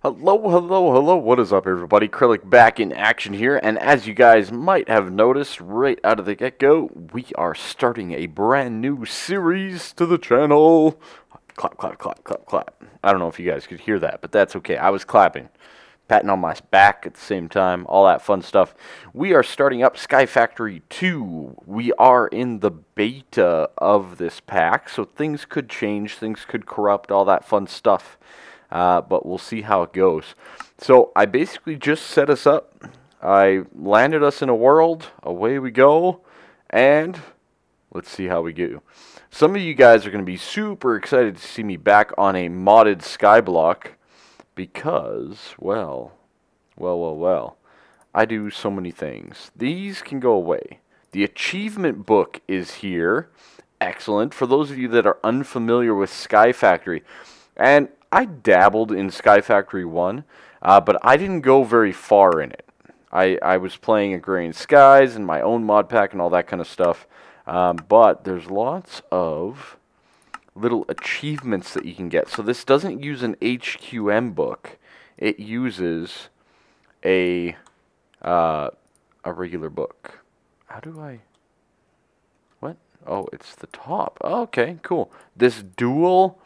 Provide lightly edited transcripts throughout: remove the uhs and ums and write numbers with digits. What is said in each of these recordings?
Hello, hello, hello, what is up everybody? Kryllyk back in action here, and as you guys might have noticed right out of the get-go, we are starting a brand new series to the channel. Clap, clap, clap, clap, clap. I don't know if you guys could hear that, but that's okay. I was clapping. Patting on my back at the same time, all that fun stuff. We are starting up SkyFactory 2. We are in the beta of this pack, so things could change, things could corrupt, all that fun stuff. But we'll see how it goes. So I basically just set us up. I landed us in a world. Away we go. And let's see how we do. Some of you guys are going to be super excited to see me back on a modded skyblock. Because, well, I do so many things. These can go away. The achievement book is here. Excellent. For those of you that are unfamiliar with SkyFactory. And I dabbled in SkyFactory 1, but I didn't go very far in it. I was playing Agrarian Skies and my own Modpack and all that kind of stuff, but there's lots of little achievements that you can get. So this doesn't use an HQM book. It uses a regular book. How do I... What? Oh, it's the top. Oh, okay, cool. This dual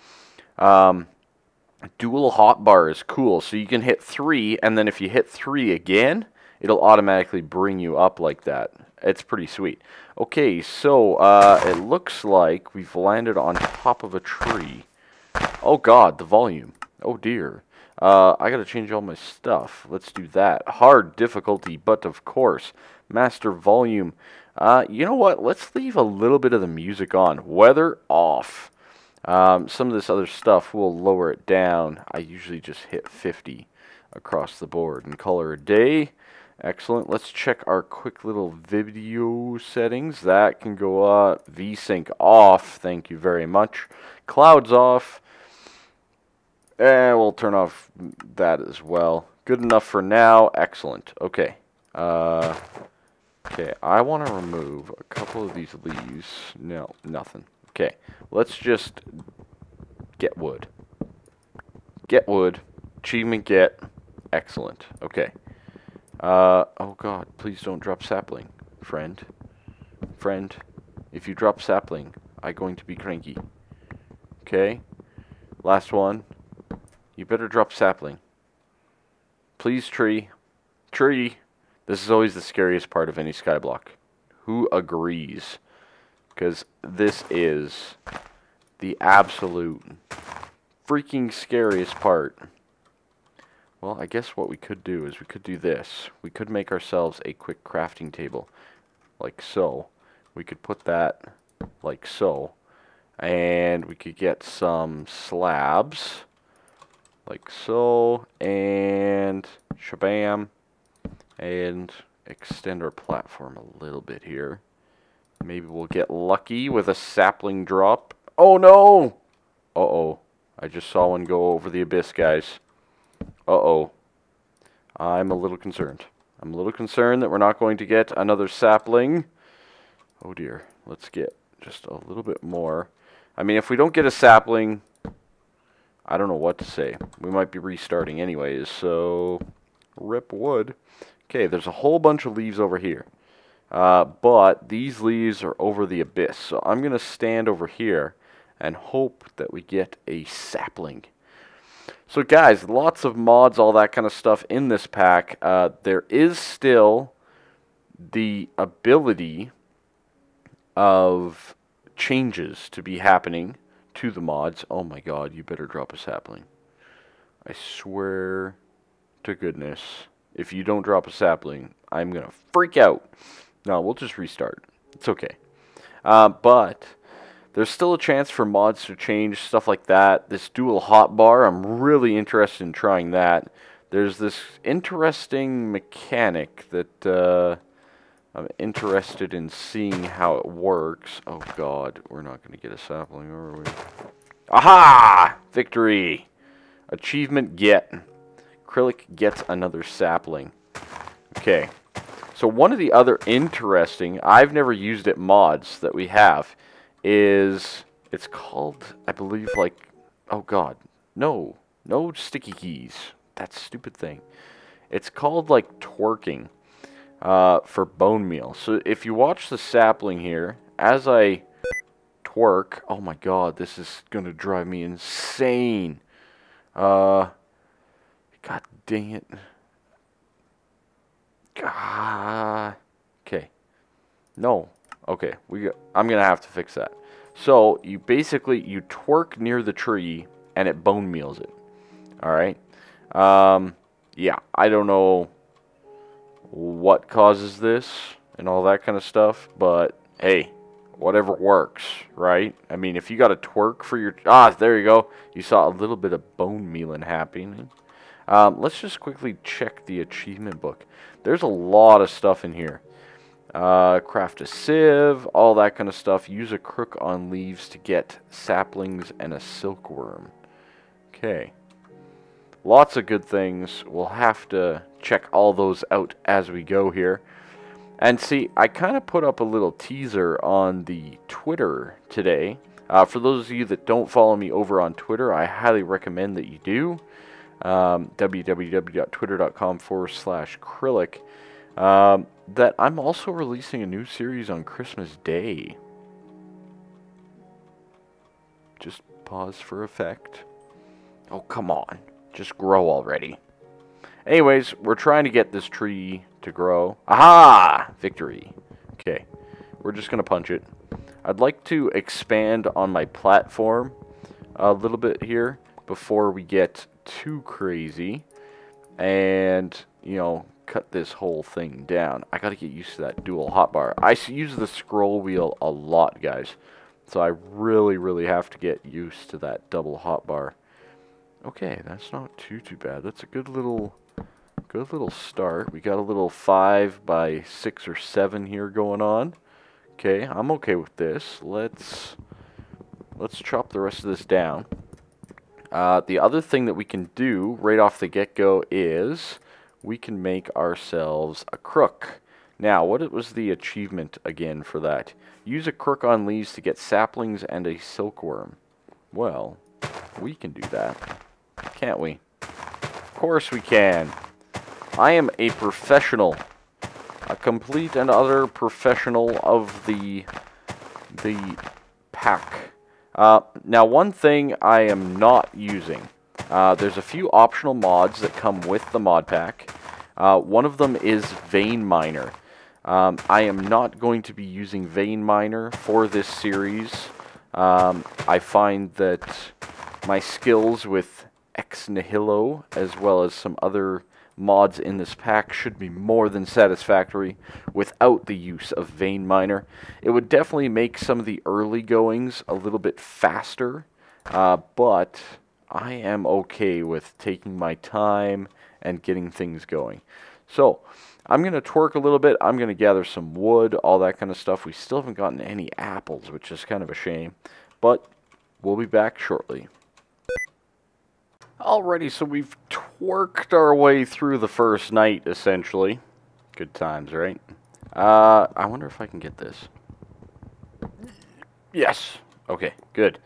hotbar is cool. So you can hit 3, and then if you hit 3 again, it'll automatically bring you up like that. It's pretty sweet. Okay, so it looks like we've landed on top of a tree. Oh god, the volume. Oh dear. I gotta change all my stuff. Let's do that. Hard difficulty, but of course. Master volume. You know what? Let's leave a little bit of the music on. Weather off. Some of this other stuff, we'll lower it down. I usually just hit 50 across the board. And color a day. Excellent. Let's check our quick little video settings. That can go VSync off. Thank you very much. Clouds off. And we'll turn off that as well. Good enough for now. Excellent. Okay. Okay, I want to remove a couple of these leaves. No, nothing. Okay, let's just get wood. Get wood. Achievement get. Excellent. Okay. Oh god, please don't drop sapling. Friend. Friend. If you drop sapling, I'm going to be cranky. Okay. Last one. You better drop sapling. Please, tree. Tree. This is always the scariest part of any skyblock. Who agrees? Because this is the absolute freaking scariest part. Well, I guess what we could do is we could do this. We could make ourselves a quick crafting table. Like so. We could put that like so. And we could get some slabs. Like so. And shabam. And extend our platform a little bit here. Maybe we'll get lucky with a sapling drop. Oh no! Uh-oh. I just saw one go over the abyss, guys. Uh-oh. I'm a little concerned. I'm a little concerned that we're not going to get another sapling. Oh dear. Let's get just a little bit more. I mean, if we don't get a sapling, I don't know what to say. We might be restarting anyways, so rip wood. Okay, there's a whole bunch of leaves over here. But these leaves are over the abyss. So I'm going to stand over here and hope that we get a sapling. So guys, lots of mods, all that kind of stuff in this pack. There is still the ability of changes to be happening to the mods. Oh my god, you better drop a sapling. I swear to goodness, if you don't drop a sapling, I'm going to freak out. No, we'll just restart. It's okay. But there's still a chance for mods to change, stuff like that. This dual hotbar, I'm really interested in trying that. There's this interesting mechanic that I'm interested in seeing how it works. Oh god, we're not going to get a sapling, are we? Aha! Victory! Achievement get. Kryllyk gets another sapling. Okay. So one of the other interesting, I've never used it mods that we have, is, it's called, I believe, like, oh god, no sticky keys. that stupid thing. It's called like twerking for bone meal. So if you watch the sapling here, as I twerk, oh my god, this is gonna drive me insane. God dang it. God. Okay. No. Okay. I'm gonna have to fix that. So you basically twerk near the tree and it bone meals it. All right. Yeah. I don't know what causes this and all that kind of stuff, but hey, whatever works, right? I mean, if you got to twerk for your... there you go. You saw a little bit of bone mealing happening. Let's just quickly check the achievement book. There's a lot of stuff in here. Craft a sieve, all that kind of stuff. Use a crook on leaves to get saplings and a silkworm. Okay. Lots of good things. We'll have to check all those out as we go here. And see, I kind of put up a little teaser on the Twitter today. For those of you that don't follow me over on Twitter, I highly recommend that you do. www.twitter.com/Kryllyk. That I'm also releasing a new series on Christmas Day. Just pause for effect. Oh, come on. Just grow already. Anyways, we're trying to get this tree to grow. Aha! Victory. Okay. We're just going to punch it. I'd like to expand on my platform a little bit here before we get too crazy. And, you know, cut this whole thing down. I got to get used to that dual hotbar. I use the scroll wheel a lot, guys. So I really, really have to get used to that double hotbar. Okay, that's not too bad. That's a good little start. We got a little 5 by 6 or 7 here going on. Okay, I'm okay with this. Let's chop the rest of this down. The other thing that we can do right off the get-go is we can make ourselves a crook. Now, what was the achievement again for that? Use a crook on leaves to get saplings and a silkworm. Well, we can do that. Can't we? Of course we can. I am a professional. A complete and utter professional of the pack. Now, one thing I am not using. There's a few optional mods that come with the mod pack. One of them is Vein Miner. I am not going to be using Vein Miner for this series. I find that my skills with Ex Nihilo, as well as some other mods in this pack, should be more than satisfactory without the use of Vein Miner. It would definitely make some of the early goings a little bit faster, but I am okay with taking my time and getting things going. So, I'm going to twerk a little bit. I'm going to gather some wood, all that kind of stuff. We still haven't gotten any apples, which is kind of a shame, but we'll be back shortly. Alrighty, so we've twerked our way through the first night, essentially. Good times, right? I wonder if I can get this. Yes. Okay, good.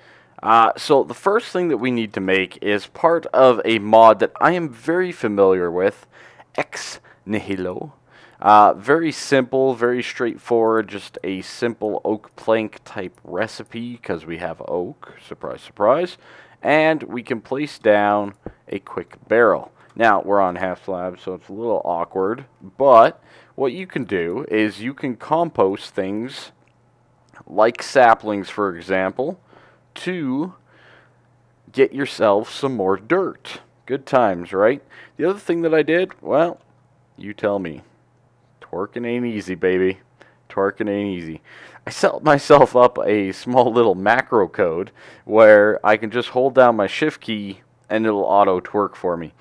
So the first thing that we need to make is part of a mod that I am very familiar with, Ex Nihilo. Very simple, very straightforward, just a simple oak plank type recipe, because we have oak, surprise, surprise. And we can place down a quick barrel. Now, we're on half slab, so it's a little awkward, but what you can do is you can compost things like saplings, for example, to get yourself some more dirt. Good times, right? The other thing that I did, well, you tell me. Twerking ain't easy, baby. Twerking ain't easy. I set myself up a small little macro code where I can just hold down my shift key and it'll auto twerk for me.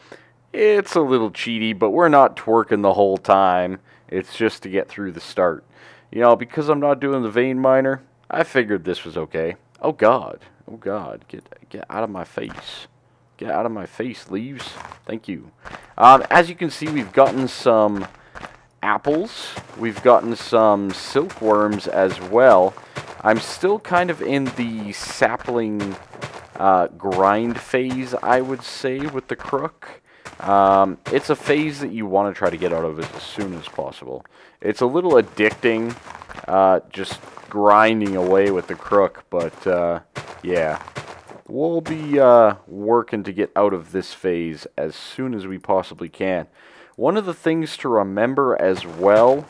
It's a little cheaty, but we're not twerking the whole time. It's just to get through the start. You know, because I'm not doing the vein miner, I figured this was okay. Oh God. Oh God. Get out of my face. Get out of my face, leaves. Thank you. As you can see, we've gotten some apples. We've gotten some silkworms as well. I'm still kind of in the sapling grind phase, I would say, with the crook. It's a phase that you want to try to get out of as soon as possible. It's a little addicting, just grinding away with the crook, but yeah. We'll be working to get out of this phase as soon as we possibly can. One of the things to remember as well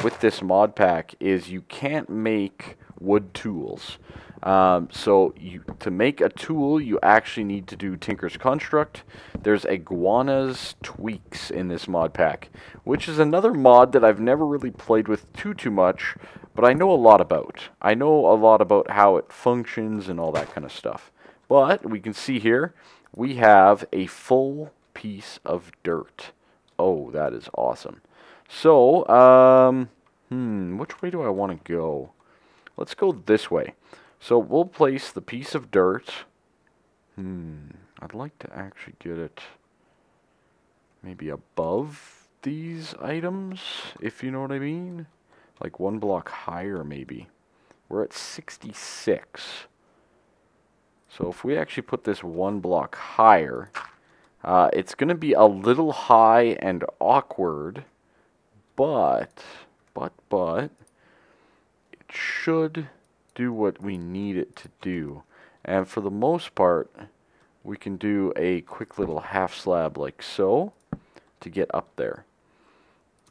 with this mod pack is you can't make wood tools. So to make a tool, you actually need to do Tinker's Construct. There's Iguana's Tweaks in this mod pack, which is another mod that I've never really played with too much, but I know a lot about. I know a lot about how it functions and all that kind of stuff. But we can see here, we have a full piece of dirt. Oh, that is awesome. So, which way do I want to go? Let's go this way. So we'll place the piece of dirt. I'd like to actually get it maybe above these items, if you know what I mean. Like one block higher, maybe. We're at 66. So if we actually put this one block higher, it's going to be a little high and awkward, but it should do what we need it to do. And for the most part, we can do a quick little half slab like so to get up there.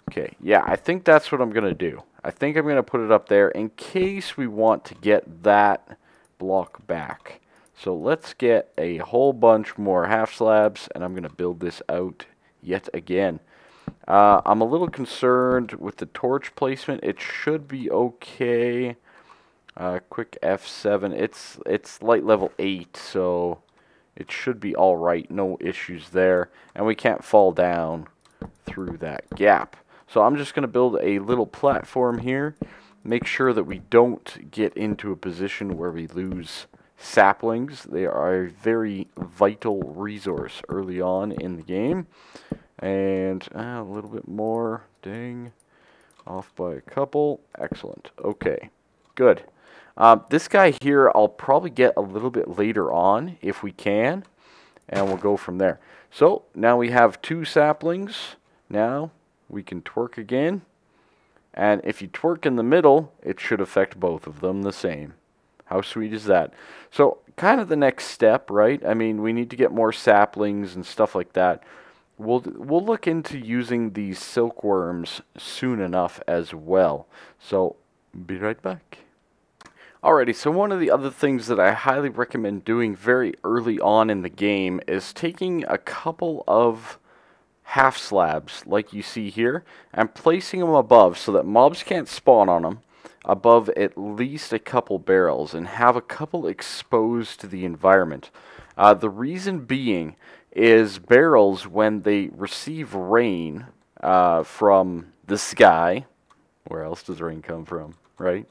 Okay, yeah, I think that's what I'm going to do. I think I'm going to put it up there in case we want to get that block back. So let's get a whole bunch more half slabs, and I'm going to build this out yet again. I'm a little concerned with the torch placement. It should be okay. Quick F7. It's light level 8, so it should be all right. No issues there, and we can't fall down through that gap. So I'm just going to build a little platform here. Make sure that we don't get into a position where we lose saplings. They are a very vital resource early on in the game. And a little bit more. Dang. Off by a couple. Excellent. Okay. Good. This guy here I'll probably get a little bit later on if we can. And we'll go from there. So now we have 2 saplings. Now we can twerk again. And if you twerk in the middle, it should affect both of them the same. How sweet is that? So kind of the next step, right? I mean, we need to get more saplings and stuff like that. We'll look into using these silkworms soon enough as well. So be right back. Alrighty, so one of the other things that I highly recommend doing very early on in the game is taking a couple of half slabs like you see here and placing them above so that mobs can't spawn on them, above at least a couple barrels, and have a couple exposed to the environment. The reason being is barrels, when they receive rain from the sky, where else does rain come from, right?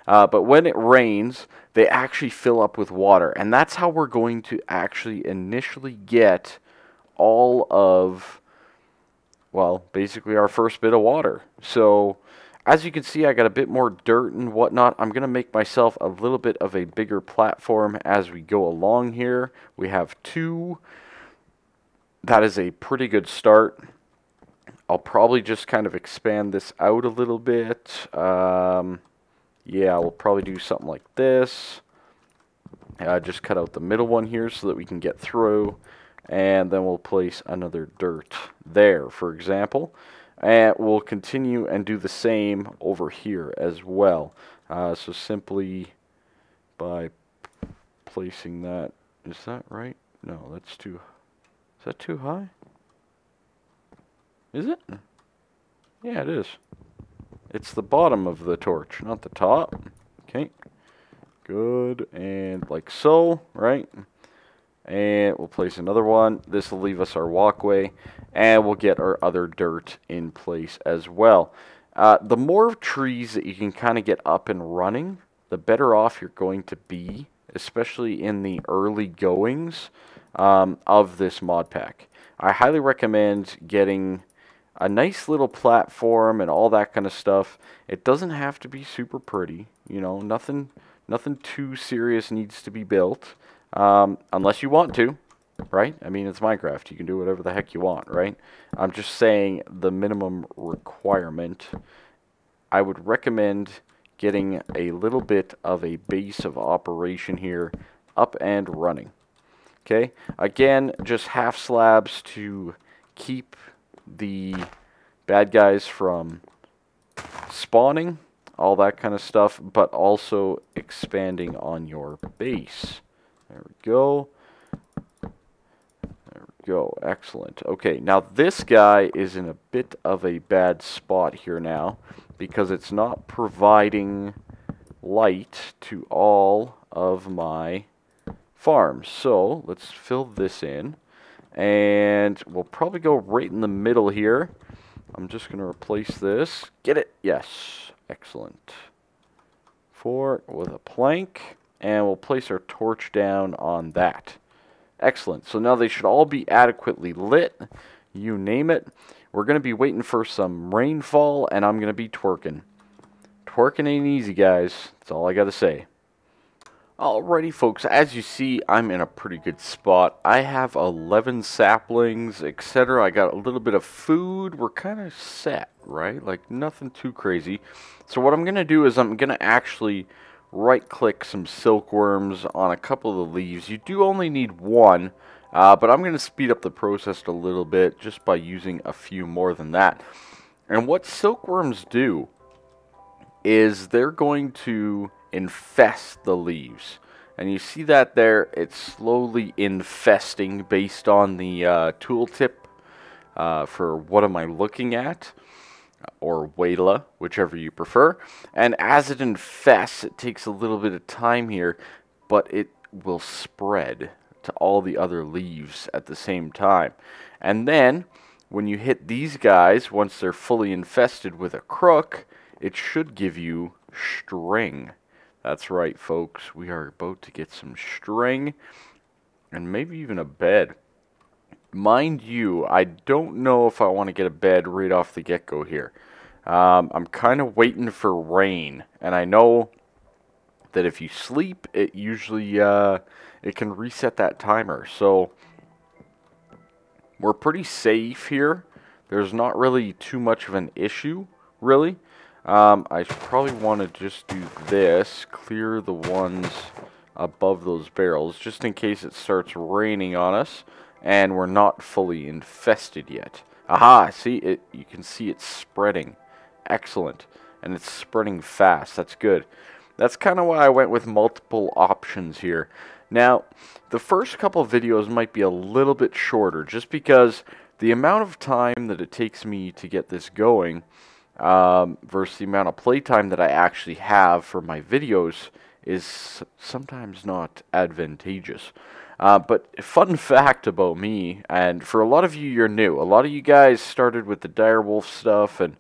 But when it rains, they actually fill up with water, and that's how we're going to actually initially get all of, well, basically our first bit of water. So as you can see, I got a bit more dirt and whatnot. I'm going to make myself a little bit of a bigger platform as we go along here. We have 2. That is a pretty good start. I'll probably just kind of expand this out a little bit. Yeah, we'll probably do something like this. Just cut out the middle one here so that we can get through. And then we'll place another dirt there, for example. And we'll continue and do the same over here as well. So simply by placing that, is that right? No, that's too, is that too high? Is it? Yeah, it is. It's the bottom of the torch, not the top. Okay. Good. And like so, right? And we'll place another one. This will leave us our walkway. And we'll get our other dirt in place as well. The more trees that you can kind of get up and running, the better off you're going to be, especially in the early goings of this mod pack. I highly recommend getting a nice little platform and all that kind of stuff. It doesn't have to be super pretty, you know, nothing too serious needs to be built, unless you want to. right? I mean, it's Minecraft. You can do whatever the heck you want, right? I'm just saying the minimum requirement. I would recommend getting a little bit of a base of operation here up and running. Okay, again, just half slabs to keep the bad guys from spawning, all that kind of stuff, but also expanding on your base. There we go. There we go. Excellent. Okay, now this guy is in a bit of a bad spot here now because it's not providing light to all of my farms. So let's fill this in, and we'll probably go right in the middle here. I'm just going to replace this. Get it? Yes. Excellent. 4 with a plank, and we'll place our torch down on that. Excellent. So now they should all be adequately lit. You name it. We're going to be waiting for some rainfall, and I'm going to be twerking. Twerking ain't easy, guys. That's all I got to say. Alrighty, folks, as you see, I'm in a pretty good spot. I have 11 saplings, etc. I got a little bit of food. We're kind of set, right? Like, nothing too crazy. So what I'm going to do is I'm going to actually right-click some silkworms on a couple of the leaves. You do only need one, but I'm going to speed up the process a little bit just by using a few more than that. And what silkworms do is they're going to infest the leaves, and you see that there, it's slowly infesting based on the tooltip for what am I looking at, or Wayla, whichever you prefer. And as it infests, it takes a little bit of time here, but it will spread to all the other leaves at the same time. And then when you hit these guys, once they're fully infested with a crook, it should give you string. That's right, folks. We are about to get some string and maybe even a bed. Mind you, I don't know if I want to get a bed right off the get-go here. I'm kind of waiting for rain, and I know that if you sleep, it usually it can reset that timer. So we're pretty safe here. There's not really too much of an issue, really. I probably want to just do this, clear the ones above those barrels, just in case it starts raining on us, and we're not fully infested yet. Aha, see, it. You can see it's spreading. Excellent. And it's spreading fast, that's good. That's kind of why I went with multiple options here. Now, the first couple of videos might be a little bit shorter, just because the amount of time that it takes me to get this going versus the amount of playtime that I actually have for my videos is sometimes not advantageous. But fun fact about me, and for a lot of you, you're new. A lot of you guys started with the direwolf stuff and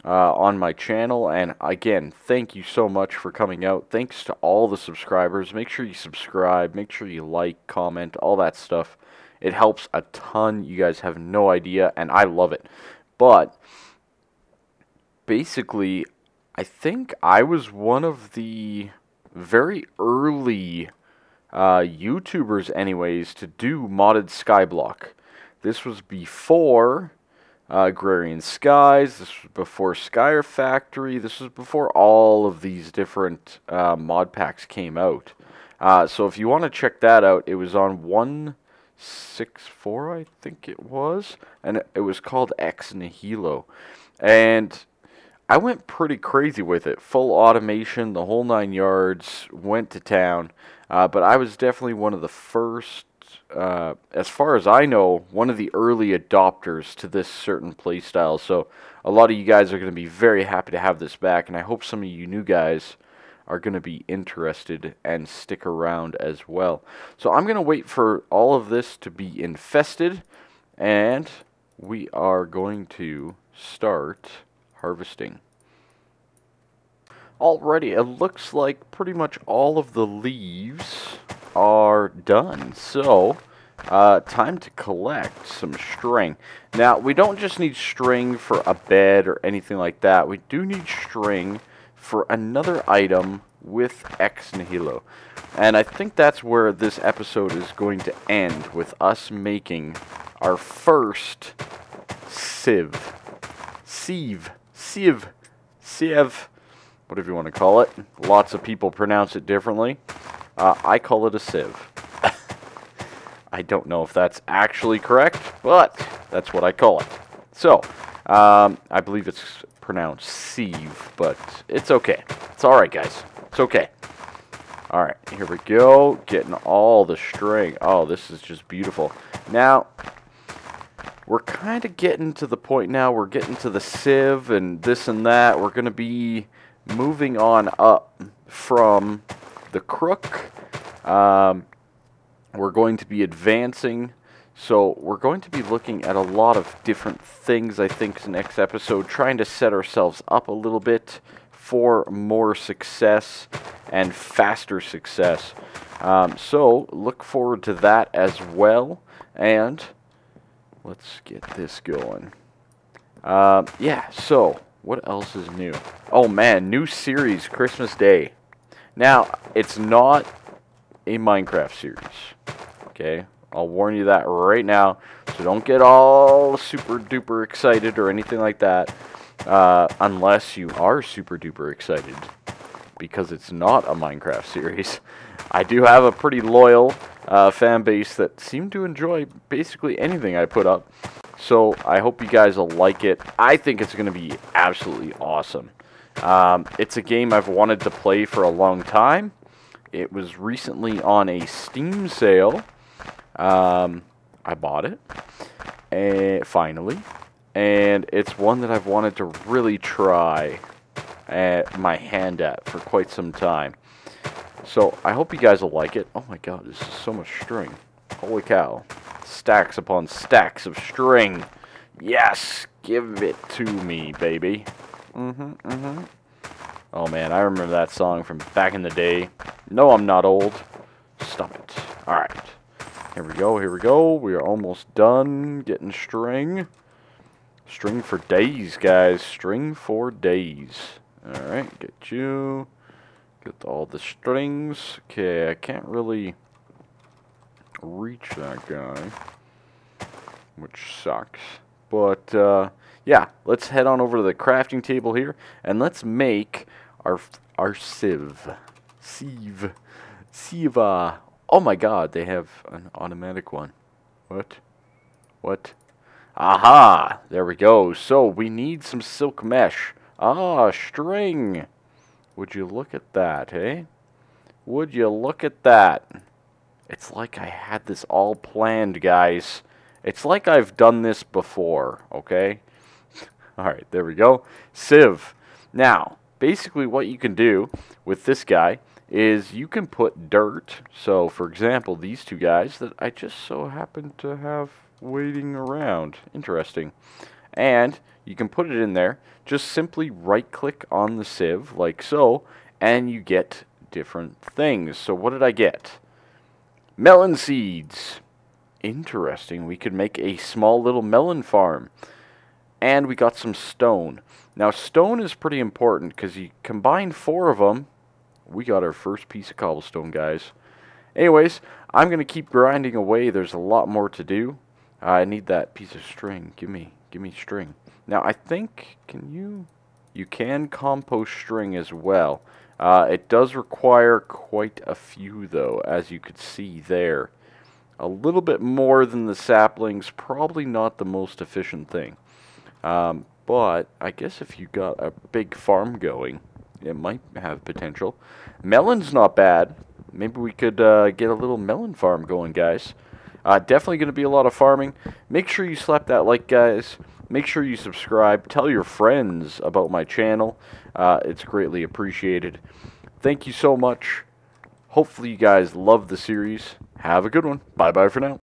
on my channel, and again, thank you so much for coming out. Thanks to all the subscribers. Make sure you subscribe, make sure you like, comment, all that stuff. It helps a ton. You guys have no idea, and I love it. But basically, I think I was one of the very early YouTubers anyways to do modded skyblock. This was before Agrarian Skies, this was before SkyFactory, this was before all of these different mod packs came out. So if you want to check that out, it was on 1.6.4, I think it was, and it was called Ex Nihilo. And I went pretty crazy with it. Full automation, the whole 9 yards, went to town. But I was definitely one of the first, as far as I know, one of the early adopters to this certain playstyle. So a lot of you guys are going to be very happy to have this back. And I hope some of you new guys are going to be interested and stick around as well. So I'm going to wait for all of this to be infested. And we are going to start harvesting. Alrighty, it looks like pretty much all of the leaves are done. So, time to collect some string. Now, we don't just need string for a bed or anything like that. We do need string for another item with ex nihilo. And I think that's where this episode is going to end, with us making our first sieve, whatever you want to call it. Lots of people pronounce it differently. I call it a sieve. I don't know if that's actually correct, but that's what I call it. So, I believe it's pronounced sieve, but it's okay. It's alright, guys. It's okay. Alright, here we go. Getting all the string. Oh, this is just beautiful. Now, we're kind of getting to the point now. We're getting to the sieve and this and that. We're going to be moving on up from the crook. We're going to be advancing. So we're going to be looking at a lot of different things, I think, next episode. Trying to set ourselves up a little bit for more success and faster success. So look forward to that as well. And let's get this going. Yeah, so what else is new? Oh man, new series, Christmas Day. Now, it's not a Minecraft series. Okay, I'll warn you that right now. So don't get all super duper excited or anything like that. Unless you are super duper excited, because it's not a Minecraft series. I do have a pretty loyal fan base that seem to enjoy basically anything I put up. So I hope you guys will like it. I think it's going to be absolutely awesome. It's a game I've wanted to play for a long time. It was recently on a Steam sale. I bought it, finally. And it's one that I've wanted to really try my hand at for quite some time. So I hope you guys will like it. Oh my god, this is so much string. Holy cow. Stacks upon stacks of string. Yes, give it to me, baby. Oh man, I remember that song from back in the day. No, I'm not old. Stop it. Alright. Here we go, here we go. We are almost done getting string. String for days, guys. String for days. Alright, get you. Get all the strings. Okay, I can't really reach that guy, which sucks. But, yeah, let's head on over to the crafting table here, and let's make our sieve. Sieve. Oh my god, they have an automatic one. What? Aha! There we go. So, we need some silk mesh. Ah, string. Would you look at that, eh? Would you look at that? It's like I had this all planned, guys. It's like I've done this before, okay? Alright, there we go. Sieve. Now, basically what you can do with this guy is you can put dirt. So, for example, these two guys that I just so happen to have waiting around. Interesting. And you can put it in there. Just simply right-click on the sieve, like so, and you get different things. So what did I get? Melon seeds. Interesting. We could make a small little melon farm. And we got some stone. Now, stone is pretty important because you combine 4 of them. We got our first piece of cobblestone, guys. Anyways, I'm going to keep grinding away. There's a lot more to do. I need that piece of string. Give me string. Now, I think, you can compost string as well. It does require quite a few, though, as you could see there. A little bit more than the saplings, probably not the most efficient thing. But I guess if you got a big farm going, it might have potential. Melon's not bad. Maybe we could get a little melon farm going, guys. Definitely going to be a lot of farming. Make sure you slap that like, guys. Make sure you subscribe. Tell your friends about my channel. It's greatly appreciated. Thank you so much. Hopefully you guys love the series. Have a good one. Bye-bye for now.